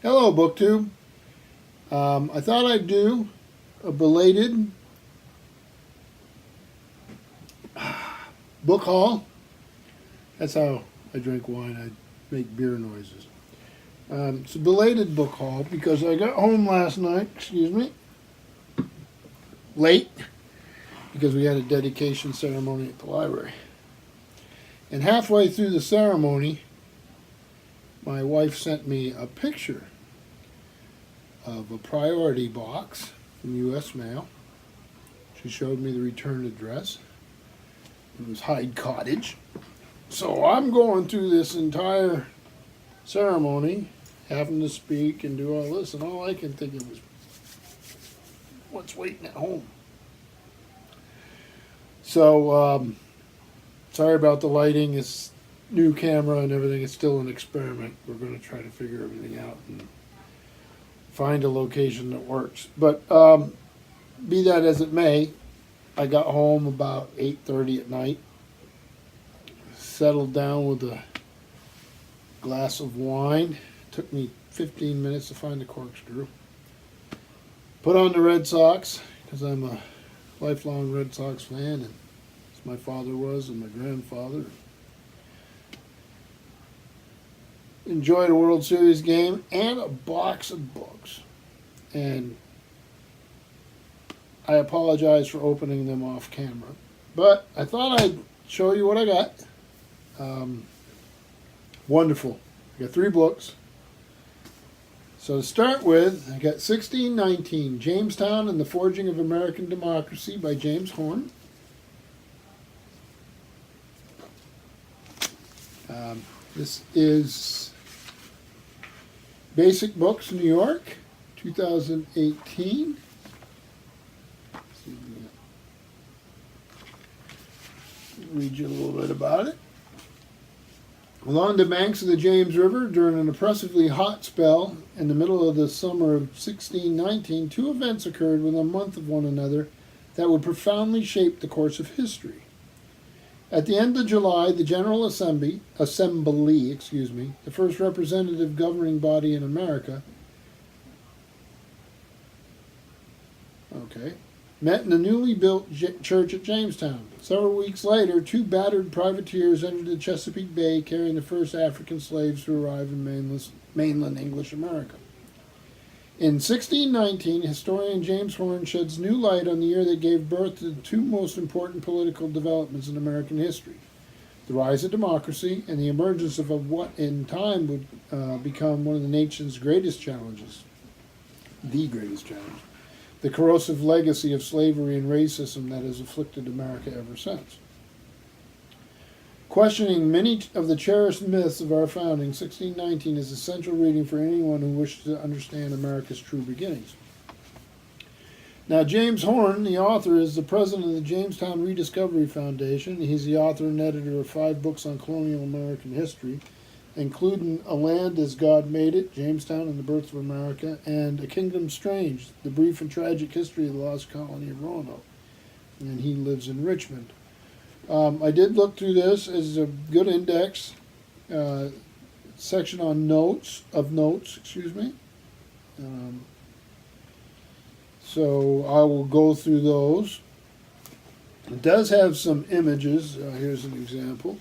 Hello, BookTube. I thought I'd do a belated book haul. That's how I drink wine. I make beer noises. It's a belated book haul because I got home last night, late, because we had a dedication ceremony at the library. And halfway through the ceremony, my wife sent me a picture of a priority box from U.S. Mail. She showed me the return address. It was Hyde Cottage. So I'm going through this entire ceremony, having to speak and do all this, and all I can think of was what's waiting at home. So, sorry about the lighting. It's new camera and everything. It's still an experiment. We're going to try to figure everything out and find a location that works. But be that as it may, I got home about 8:30 at night, settled down with a glass of wine. Took me 15 minutes to find the corkscrew. Put on the Red Sox, because I'm a lifelong Red Sox fan, and as my father was and my grandfather. Enjoyed a World Series game and a box of books. And I apologize for opening them off camera. But I thought I'd show you what I got. Wonderful. I got 3 books. So to start with, I got 1619, Jamestown and the Forging of American Democracy by James Horn. This is Basic Books, New York, 2018. Read you a little bit about it. Along the banks of the James River, during an oppressively hot spell in the middle of the summer of 1619, 2 events occurred within a month of one another that would profoundly shape the course of history. At the end of July, the General Assembly, the first representative governing body in America, met in the newly built church at Jamestown. Several weeks later, 2 battered privateers entered the Chesapeake Bay carrying the first African slaves to arrive in mainland English America. In 1619, historian James Horn sheds new light on the year that gave birth to the 2 most important political developments in American history: the rise of democracy and the emergence of what in time would become one of the nation's greatest challenges, the greatest challenge, the corrosive legacy of slavery and racism that has afflicted America ever since. Questioning many of the cherished myths of our founding, 1619 is essential reading for anyone who wishes to understand America's true beginnings. Now, James Horn, the author, is the president of the Jamestown Rediscovery Foundation. He's the author and editor of 5 books on colonial American history, including A Land as God Made It, Jamestown and the Birth of America, and A Kingdom Strange, The Brief and Tragic History of the Lost Colony of Roanoke. And he lives in Richmond. I did look through this as a good index section on notes. So I will go through those. It does have some images. Here's an example.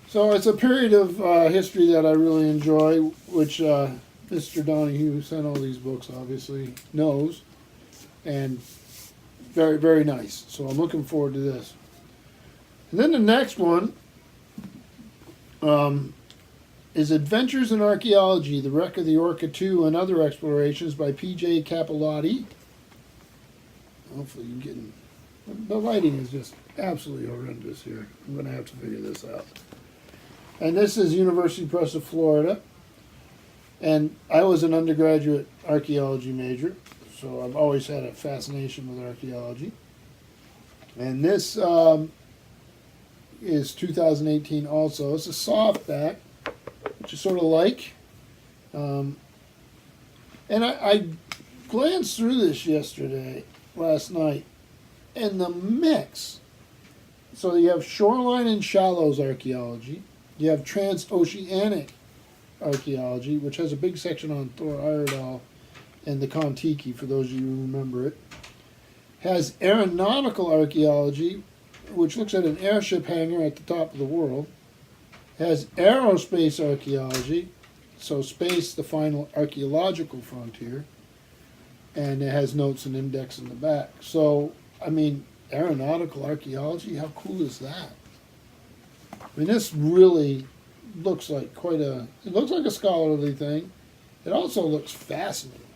So it's a period of history that I really enjoy, which Mr. Donoghueish, who sent all these books, obviously knows, and very, very nice. So I'm looking forward to this. And then the next one is Adventures in Archeology, The Wreck of the Orca II and Other Explorations by P.J. Capillotti. Hopefully you can get... The lighting is just absolutely horrendous here. I'm going to have to figure this out. And this is University Press of Florida. And I was an undergraduate archaeology major, so I've always had a fascination with archaeology. And this is 2018 also. It's a softback, which is sort of like. And I glanced through this last night, and the mix. So you have shoreline and shallows archaeology. You have transoceanic Archeology, which has a big section on Thor Heyerdahl and the Kon-Tiki, for those of you who remember it. Has Aeronautical Archaeology, which looks at an airship hangar at the top of the world. Has Aerospace Archaeology, so space, the final archaeological frontier. And it has notes and index in the back. So, I mean, Aeronautical Archaeology, how cool is that? I mean, this really looks like it looks like a scholarly thing. It also looks fascinating.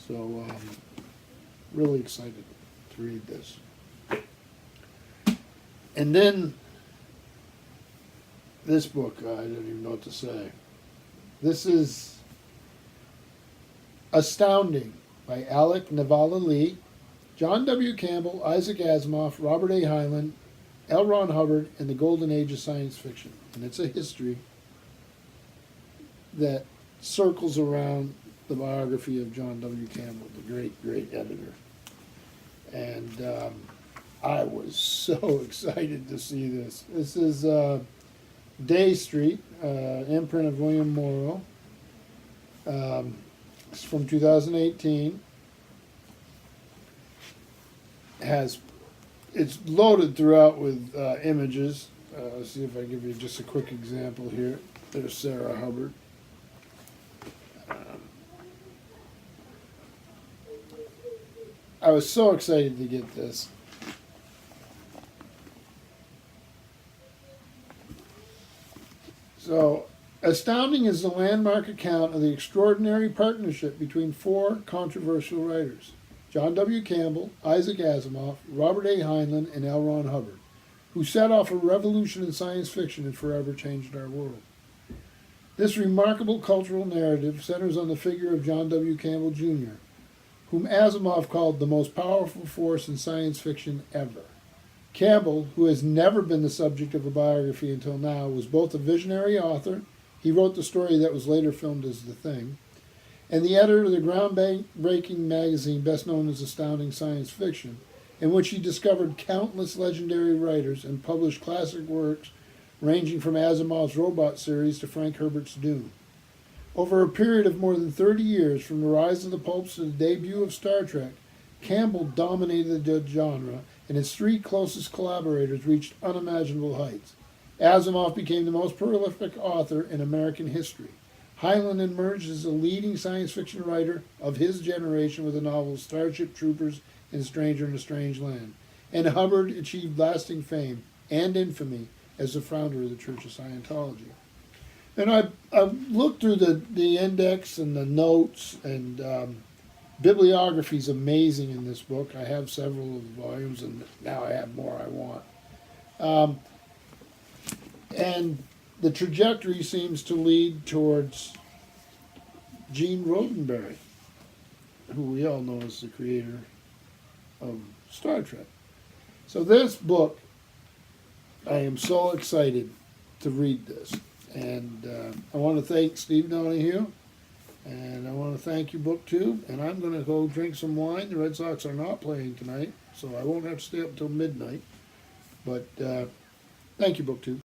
So, really excited to read this. And then, this book, I don't even know what to say. This is Astounding by Alec Navala Lee, John W. Campbell, Isaac Asimov, Robert A. Heinlein, L. Ron Hubbard, and the Golden Age of Science Fiction. And it's a history that circles around the biography of John W. Campbell, the great, great editor. And I was so excited to see this. This is Day Street, imprint of William Morrow. It's from 2018. It's loaded throughout with images. Let's see if I give you just a quick example here. There's Sarah Hubbard. I was so excited to get this. So, Astounding is the landmark account of the extraordinary partnership between four controversial writers: John W. Campbell, Isaac Asimov, Robert A. Heinlein, and L. Ron Hubbard, who set off a revolution in science fiction and forever changed our world. This remarkable cultural narrative centers on the figure of John W. Campbell, Jr., whom Asimov called the most powerful force in science fiction ever. Campbell, who has never been the subject of a biography until now, was both a visionary author — he wrote the story that was later filmed as The Thing — and the editor of the groundbreaking magazine best known as Astounding Science Fiction, in which he discovered countless legendary writers and published classic works ranging from Asimov's Robot series to Frank Herbert's Dune. Over a period of more than 30 years, from the rise of the pulps to the debut of Star Trek, Campbell dominated the genre, and his three closest collaborators reached unimaginable heights. Asimov became the most prolific author in American history. Heinlein emerged as a leading science fiction writer of his generation with the novels Starship Troopers and Stranger in a Strange Land. And Hubbard achieved lasting fame and infamy as the founder of the Church of Scientology. And I looked through the index and the notes, and bibliography is amazing in this book. I have several of the volumes, and now I have more I want. And the trajectory seems to lead towards Gene Roddenberry, who we all know as the creator of Star Trek. So this book, I am so excited to read this. And I want to thank Steve Donoghueish, and I want to thank you, BookTube. And I'm going to go drink some wine. The Red Sox are not playing tonight, so I won't have to stay up until midnight. But thank you, BookTube.